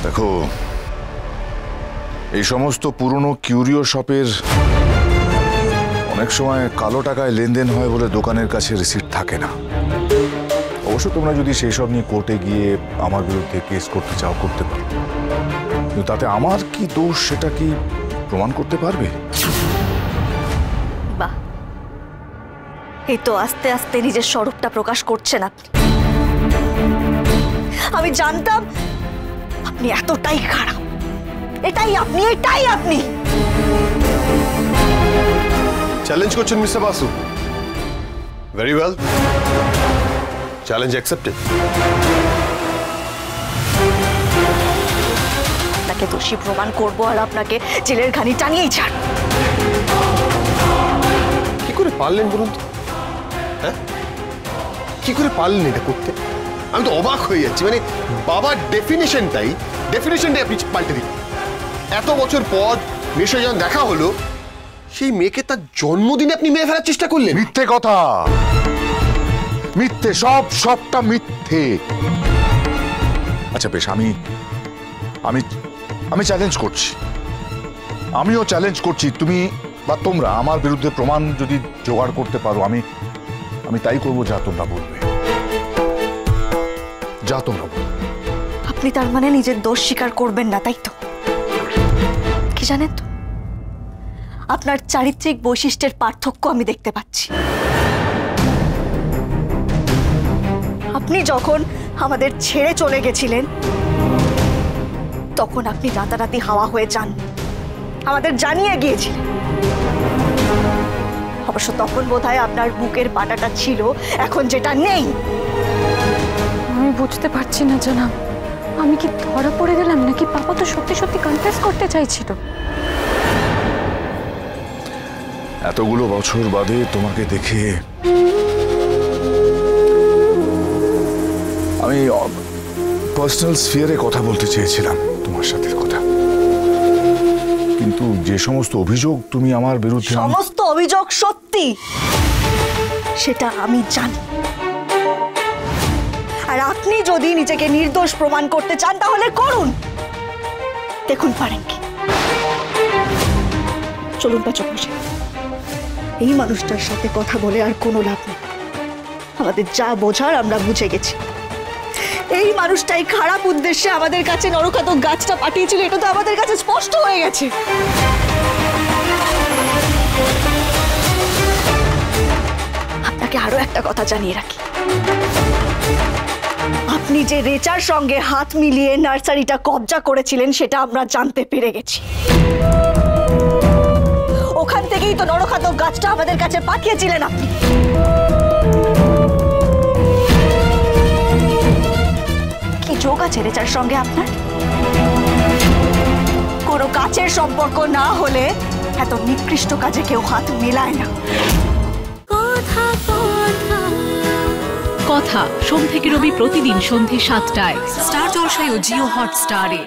দেখো, এই সমস্ত পুরনো কিউরিও শপের অনেক সময় কালো টাকায় লেনদেন হয় বলে দোকানের কাছে রিসিট থাকে না। অবশ্য তোমরা যদি সেই সব নিয়ে কোর্টে গিয়ে আমার বিরুদ্ধে কেস করতে চাও করতে পারো, কিন্তু তাতে আমার কি দোষ সেটা কি প্রমাণ করতে পারবে? বাহ, এই তো আস্তে আস্তে নিজের স্বরূপটা প্রকাশ করছেন আপনি। আমি জানতাম আপনি এতটাই খারাপ। এটাই আপনি, এটাই আপনি। চ্যালেঞ্জ করছেন mister Basu? Very well, challenge accepted. আপনাকে দোষী প্রমাণ করবো আর আপনাকে জেলের ঘানি টানিয়েই ছাড়। কি করে পারলেন বলুন তো? হ্যাঁ, কি করে পারলেন এটা করতে? আমি তো অবাক হয়ে যাচ্ছি। মানে বাবার ডেফিনেশনটাই আপনি পাল্টে দিন। এত বছর পর মেশে যখন দেখা হলো, সেই মেয়েকে তার জন্মদিনে আপনি মেরে ফেলার চেষ্টা করলেন। মিথ্যে কথা, মিথ্যে, সবটা মিথ্যে। আচ্ছা বেশ, আমি আমি আমি চ্যালেঞ্জ করছি, আমিও চ্যালেঞ্জ করছি, তুমি বা তোমরা আমার বিরুদ্ধে প্রমাণ যদি জোগাড় করতে পারো, আমি তাই করবো যা তোমরা বলবে। যা তোমরা বলবে। আপনি তার মানে নিজের দোষ স্বীকার করবেন না, তাই তো? কি জানেন তো, আপনার চারিত্রিক বৈশিষ্ট্যের পার্থক্য আমি দেখতে পাচ্ছি। আপনি যখন আমাদের ছেড়ে চলে গেছিলেন, তখন আপনি রাতারাতি হাওয়া হয়ে যান, আমাদের জানিয়ে গিয়েছিলেন। অবশ্য তখন বোধহয় আপনার বুকের পাটাটা ছিল, এখন যেটা নেই। আমি বুঝতে পারছি না জানাব, আমি কি ধরা পড়ে গেলাম নাকি পাপা তো সত্যি সত্যি কনফেস করতে চাইছিল? এতগুলো বছর বাদে তোমাকে দেখে আমি পার্সোনাল স্ফিয়ারে কথা বলতে চেয়েছিলাম, তোমার সাথে কথা। কিন্তু যে সমস্ত অভিযোগ তুমি আমার বিরুদ্ধে, সমস্ত অভিযোগ সত্যি সেটা আমি জানি। আর আপনি যদি নিজেকে নির্দোষ প্রমাণ করতে চান তাহলে করুন, দেখুন পারেন কি। চলুন পাচক বসে, এই মানুষটার সাথে কথা বলে আর কোনো লাভ নেই। আমাদের যা বোঝার আমরা বুঝে গেছি। এই মানুষটাই খারাপ উদ্দেশ্যে আমাদের কাছে নরকাতক গাছটা পাঠিয়েছিল, এটা তো আমাদের কাছে স্পষ্ট হয়ে গেছে। আপনাকে আরো একটা কথা জানিয়ে রাখি, আপনি যে রেচার সঙ্গে হাত মিলিয়ে নার্সারিটা কবজা করেছিলেন সেটা আমরা জানতে পেরে গেছি। ওখান থেকেই তো নরখাতক গাছটা আমাদের কাছে পাঠিয়েছিলেন আপনি। কি যোগ আছে রেচার সঙ্গে আপনার? কোনো কাছের সম্পর্ক না হলে এত নিকৃষ্ট কাজে কেউ হাত মেলায় না। কথা সোম থেকে রবি প্রতিদিন সন্ধ্যে ৭টায় স্টার জলসায় ও জিও হটস্টারে।